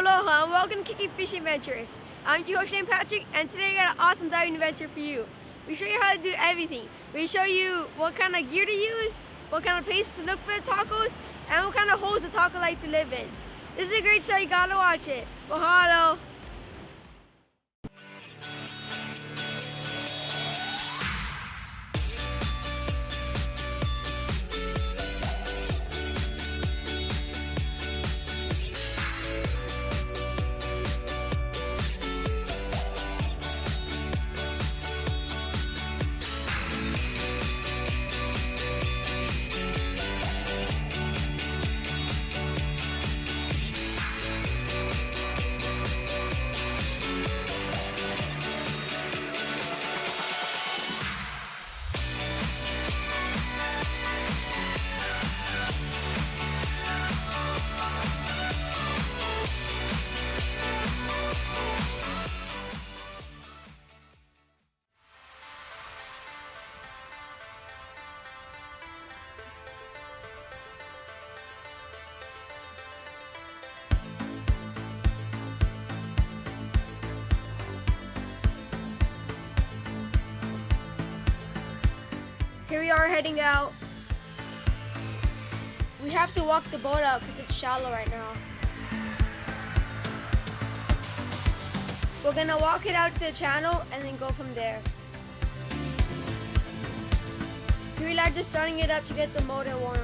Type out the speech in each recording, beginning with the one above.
Aloha and welcome to Keiki Fishing Adventures. I'm your host Shane Patrick, and today I got an awesome diving adventure for you. We show you how to do everything. We show you what kind of gear to use, what kind of places to look for the tacos, and what kind of holes the taco like to live in. This is a great show, you gotta watch it. Mahalo! Here we are heading out. We have to walk the boat out because it's shallow right now. We're gonna walk it out to the channel and then go from there. Three lads are starting it up to get the motor warm.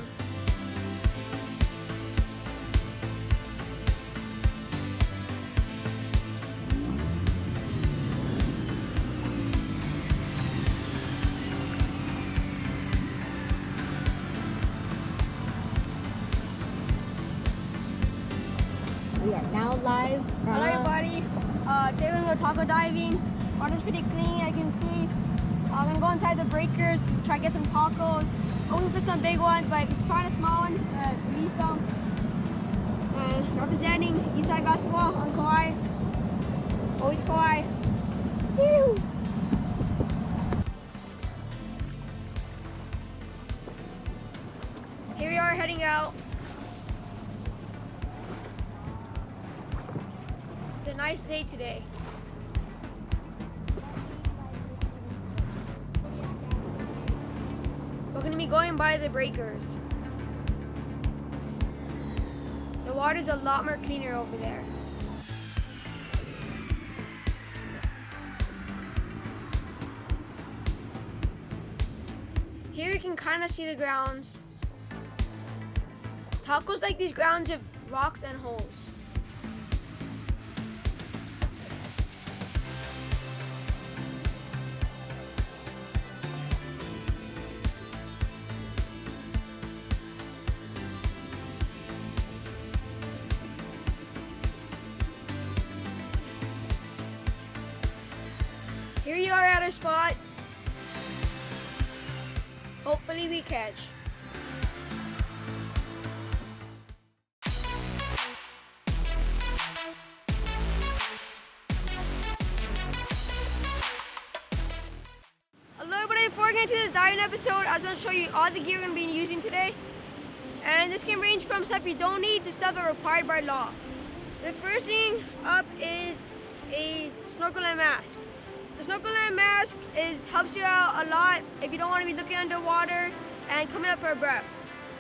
We are now live. Hello everybody. Today we're going to go taco diving. Water's pretty clean, I can see. I'm gonna go inside the breakers, try to get some tacos. Hoping for some big ones, but if you find a small one, we need some. Representing Eastside Basketball on Kauai. Always Kauai. Woo! Here we are heading out. It's a nice day today. We're going to be going by the breakers. The water's a lot more cleaner over there. Here you can kind of see the grounds. Tacos like these grounds have rocks and holes. Here you are at our spot. Hopefully we catch. Hello everybody, before we get into this diving episode, I was going to show you all the gear we're going to be using today. And this can range from stuff you don't need to stuff that are required by law. The first thing up is a snorkel and mask. The snorkel and mask helps you out a lot if you don't want to be looking underwater and coming up for a breath.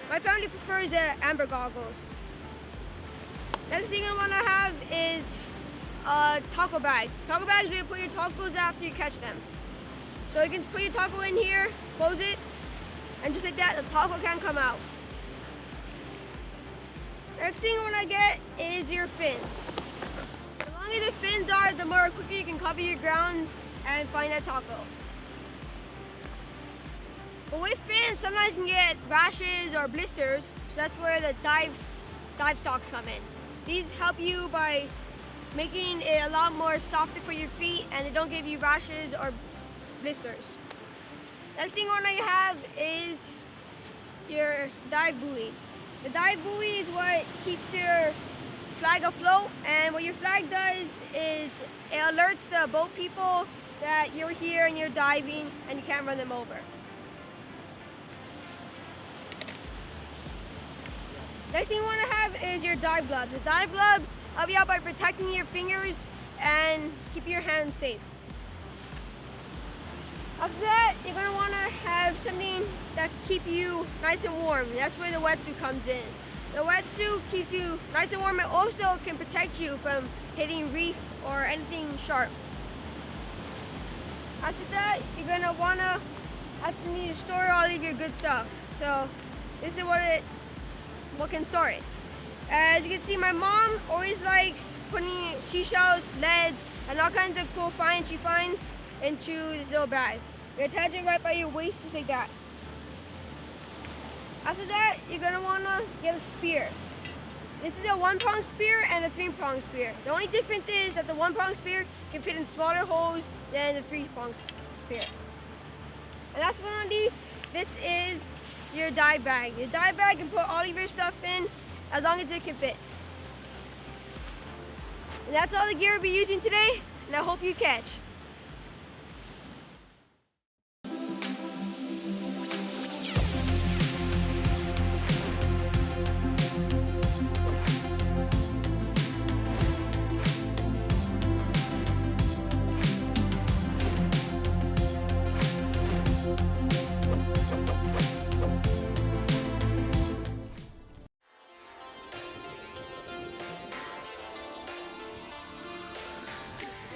My family prefers the amber goggles. Next thing I want to have is taco bags. Taco bags where you put your tacos after you catch them. So you can put your taco in here, close it, and just like that, the taco can come out. Next thing you want to get is your fins. The longer the fins are, the more quickly you can cover your grounds and find that taco. But with fins, sometimes you can get rashes or blisters, so that's where the dive socks come in. These help you by making it a lot more softer for your feet, and they don't give you rashes or blisters. Next thing on I have is your dive buoy. The dive buoy is what keeps your flag afloat, and what your flag does is it alerts the boat people that you're here and you're diving and you can't run them over. Next thing you want to have is your dive gloves. The dive gloves help you out by protecting your fingers and keep your hands safe. After that, you're going to want to have something that keep you nice and warm. That's where the wetsuit comes in. The wetsuit keeps you nice and warm and also can protect you from hitting reef or anything sharp. After that, you're going to want to need to store all of your good stuff. So this is what can store it. As you can see, my mom always likes putting seashells, leads, and all kinds of cool finds she finds into this little bag. You attach it right by your waist just like that. After that, you're gonna wanna get a spear. This is a 1-prong spear and a 3-prong spear. The only difference is that the 1-prong spear can fit in smaller holes than the 3-prong spear. And that's one of these. This is your dive bag. Your dive bag can put all of your stuff in as long as it can fit. And that's all the gear we'll be using today, and I hope you catch.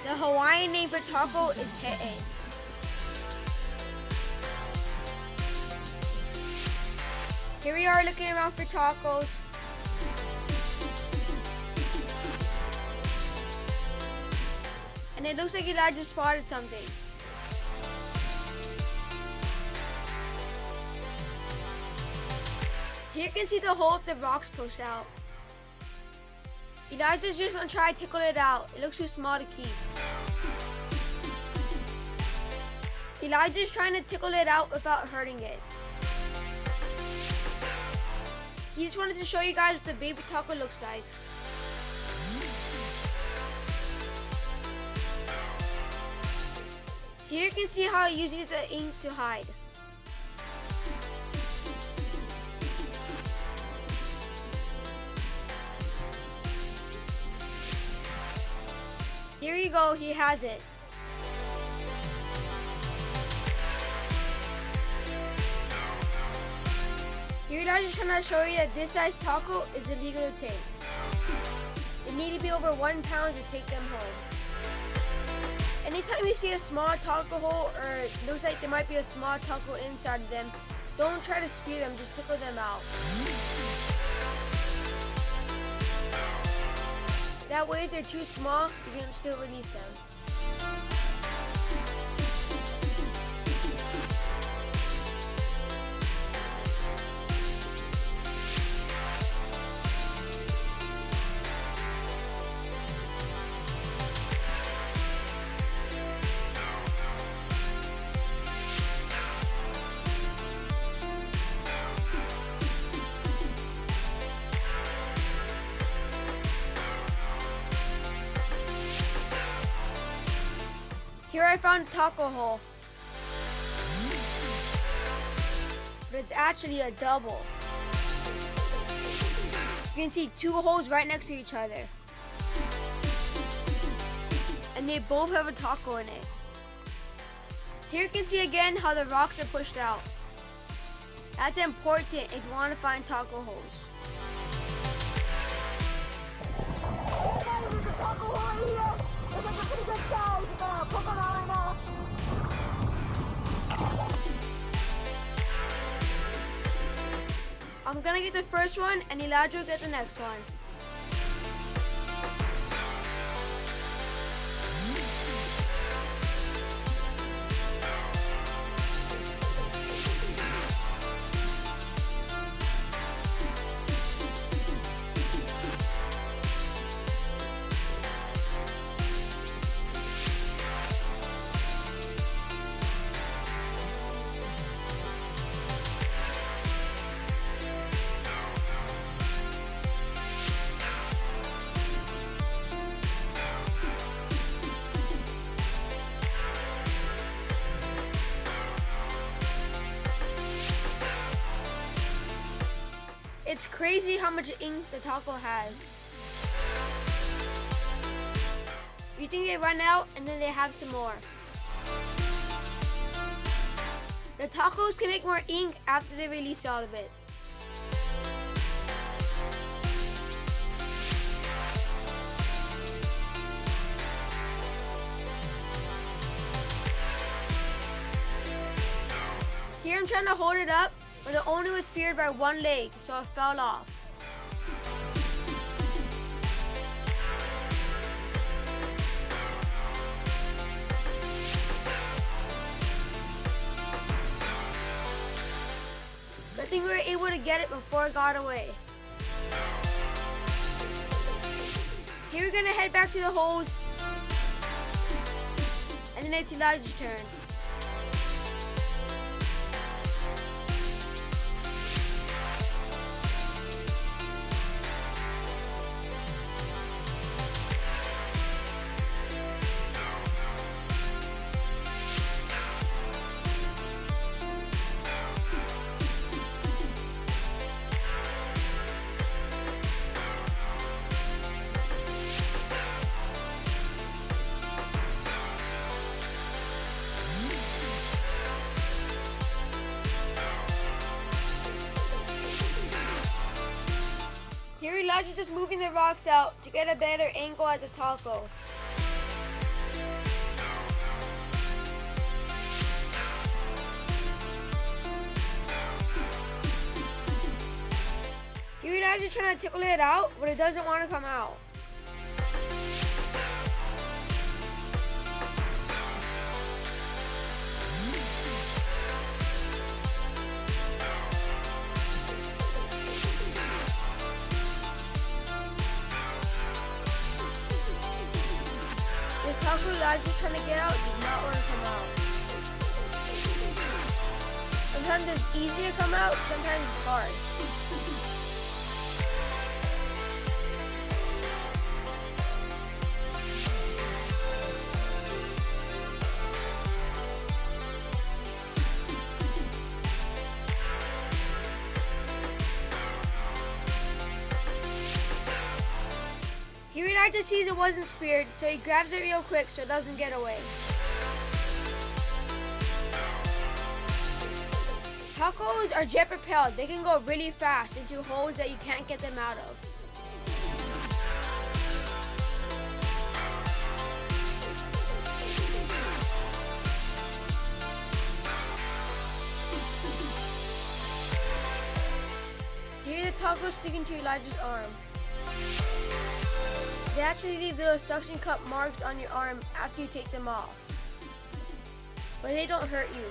The Hawaiian name for Tako is He'e. Here we are looking around for tacos. And it looks like Elijah spotted something. Here you can see the hole of the rocks pushed out. Elijah's just gonna try to tickle it out. It looks too small to keep. Elijah's trying to tickle it out without hurting it. He just wanted to show you guys what the baby taco looks like. Here you can see how it uses the ink to hide. Here you go, he has it. Here I'm just trying to show you that this size taco is illegal to take. They need to be over 1 pound to take them home. Anytime you see a small taco hole or it looks like there might be a small taco inside of them, don't try to spear them, just tickle them out. That way if they're too small, you can still release them. Here I found a taco hole. But it's actually a double. You can see 2 holes right next to each other. And they both have a taco in it. Here you can see again how the rocks are pushed out. That's important if you want to find taco holes. There's a taco hole here. It's like a pretty good size. Poke them out right now. I'm gonna get the first one and Elijah will get the next one. It's crazy how much ink the taco has. think they run out and then they have some more. The tacos can make more ink after they release all of it. Here I'm trying to hold it up, but it only was speared by one leg, so it fell off. Good thing we were able to get it before it got away. Here we're gonna head back to the holes, and then it's Elijah's turn. Here Elijah's just moving the rocks out to get a better angle at the taco. Here Elijah's trying to tickle it out, but it doesn't want to come out. This taco Elijah's trying to get out does not want to come out. Sometimes it's easy to come out, sometimes it's hard. Here Elijah sees it wasn't speared, so he grabs it real quick so it doesn't get away. Tacos are jet propelled. They can go really fast into holes that you can't get them out of. Here the tacos sticking to Elijah's arm. They actually leave little suction cup marks on your arm after you take them off, but they don't hurt you.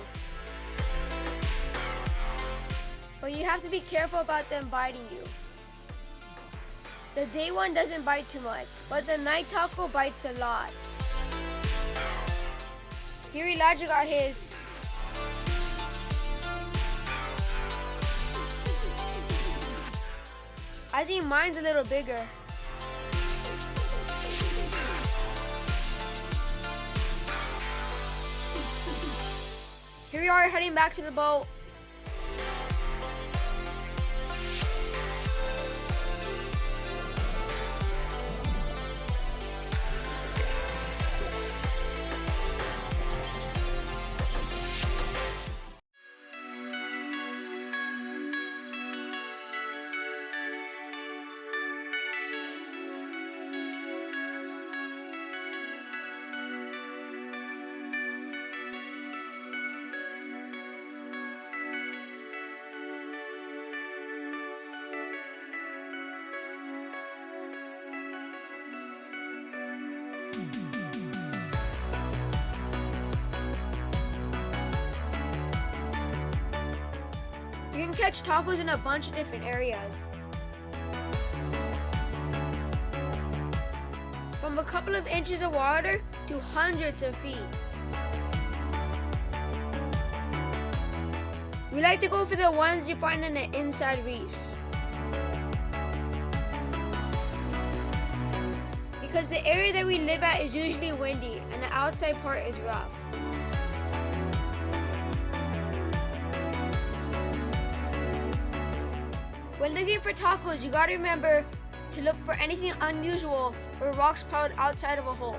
But you have to be careful about them biting you. The day one doesn't bite too much, but the night taco bites a lot. Here Elijah got his. I think mine's a little bigger. Here we are heading back to the boat. You can catch tacos in a bunch of different areas. From a couple of inches of water to hundreds of feet. We like to go for the ones you find in the inside reefs. Because the area that we live at is usually windy and the outside part is rough. When looking for tacos, you gotta remember to look for anything unusual or rocks piled outside of a hole.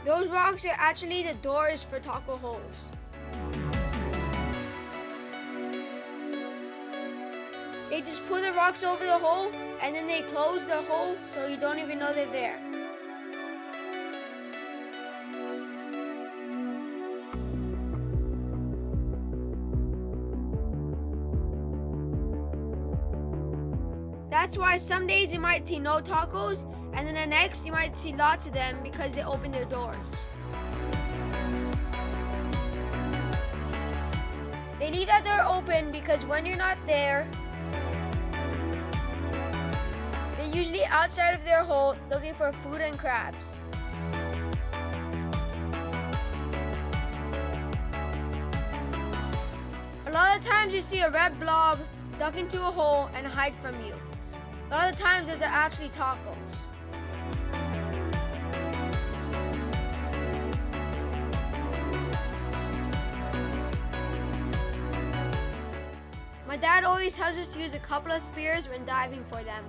Those rocks are actually the doors for Tako holes. They just put the rocks over the hole and then they close the hole so you don't even know they're there. That's why some days you might see no tacos, and then the next you might see lots of them because they open their doors. They leave that door open because when you're not there, they're usually outside of their hole looking for food and crabs. A lot of times you see a red blob duck into a hole and hide from you. A lot of the times those are actually tacos. My dad always tells us to use a couple of spears when diving for them.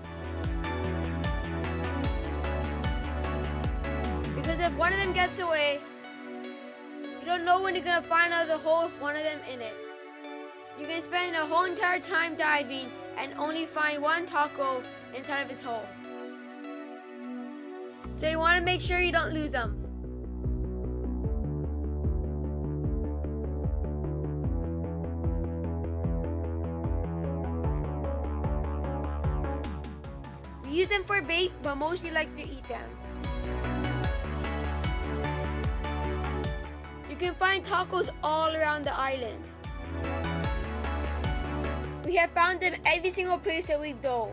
Because if one of them gets away, you don't know when you're going to find another hole with one of them in it. You can spend the whole entire time diving and only find one taco inside of his hole. So you want to make sure you don't lose them. We use them for bait, but mostly like to eat them. You can find tacos all around the island. We have found them every single place that we've dove.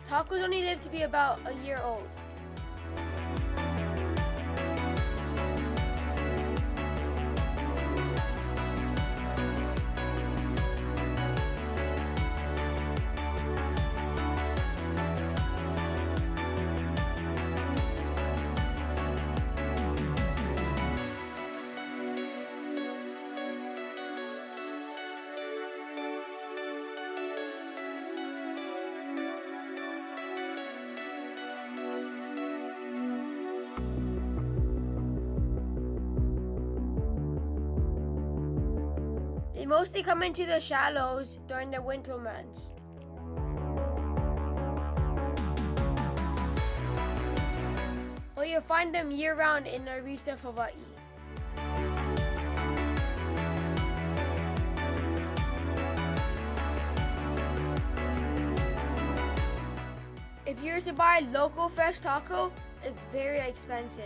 Tacos only live to be about a year old. They mostly come into the shallows during the winter months. Or you'll find them year-round in the reefs of Hawaii. If you're to buy local fresh taco, it's very expensive.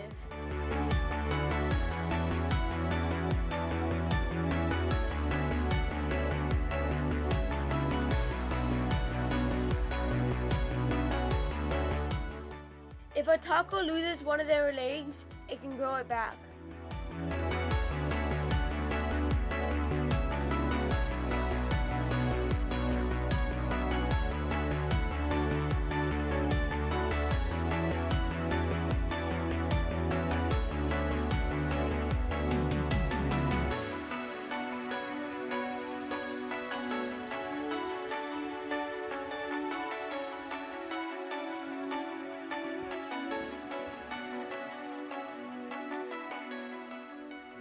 If a taco loses one of their legs, it can grow it back.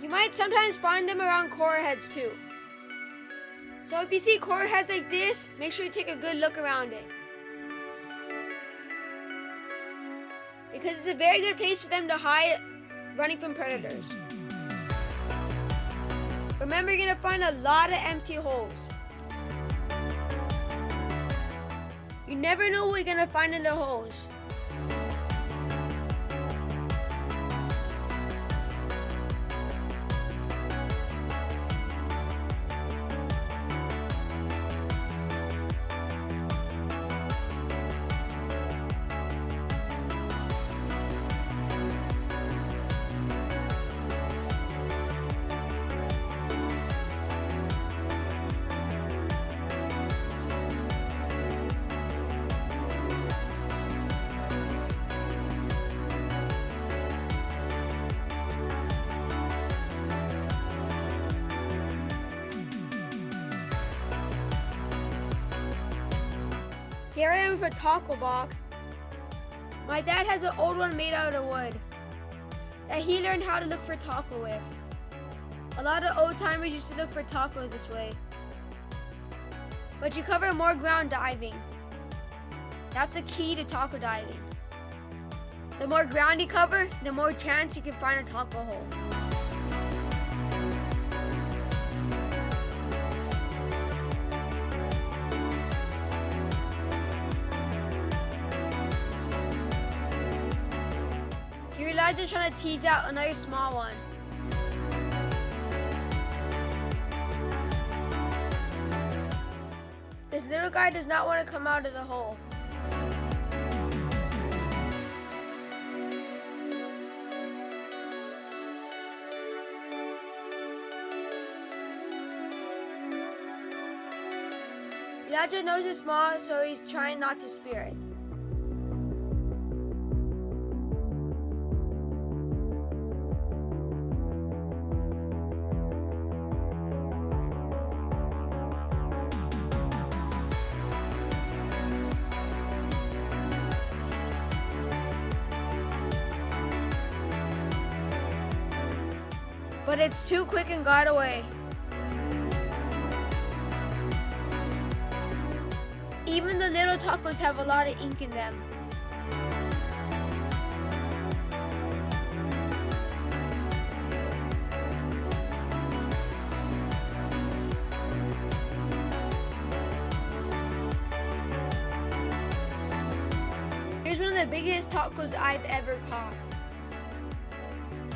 You might sometimes find them around coral heads too. So if you see coral heads like this, make sure you take a good look around it. Because it's a very good place for them to hide running from predators. Remember, you're gonna find a lot of empty holes. You never know what you're gonna find in the holes. Here I am with a taco box. My dad has an old one made out of wood that he learned how to look for taco with. A lot of old timers used to look for taco this way. But you cover more ground diving. That's the key to taco diving. The more ground you cover, the more chance you can find a taco hole. Here Elijah's trying to tease out another small one. This little guy does not want to come out of the hole. Elijah knows it's small, so he's trying not to spear it. But it's too quick and got away. Even the little tacos have a lot of ink in them. Here's one of the biggest tacos I've ever caught.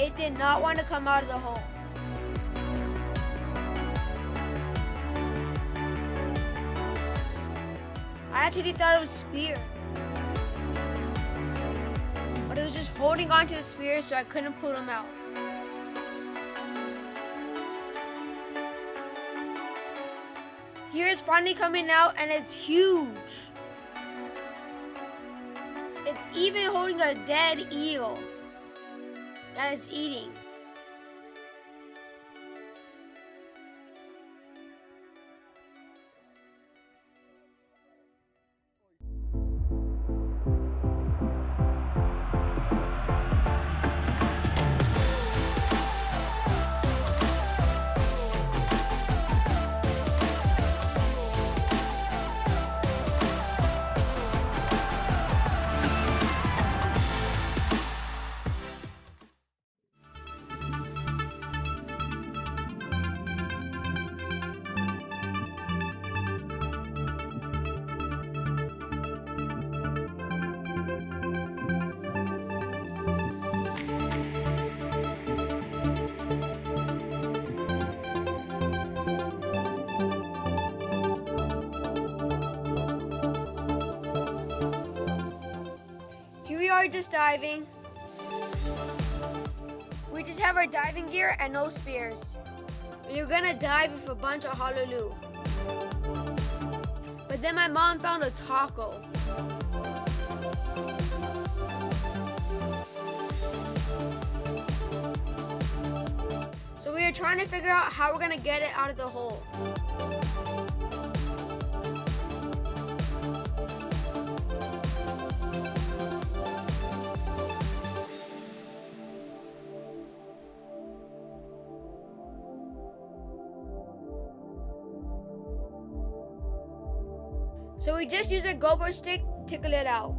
It did not want to come out of the hole. I actually thought it was spear. But it was just holding onto the spear, so I couldn't pull him out. Here it's finally coming out, and it's huge. It's even holding a dead eel that it's eating. Are just diving. We just have our diving gear and no spears. You're gonna dive with a bunch of Honolulu. But then my mom found a taco. So we are trying to figure out how we're gonna get it out of the hole. So we just use a GoPro stick to tickle it out.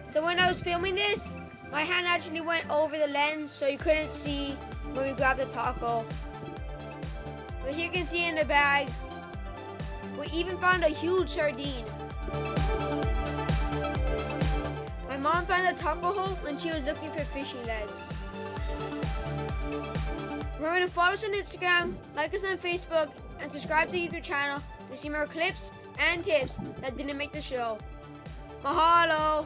So when I was filming this, my hand actually went over the lens so you couldn't see when we grabbed the taco. But here you can see in the bag, we even found a huge sardine. My mom found the taco hole when she was looking for fishing leads. Remember to follow us on Instagram, like us on Facebook, and subscribe to the YouTube channel to see more clips and tips that didn't make the show. Mahalo!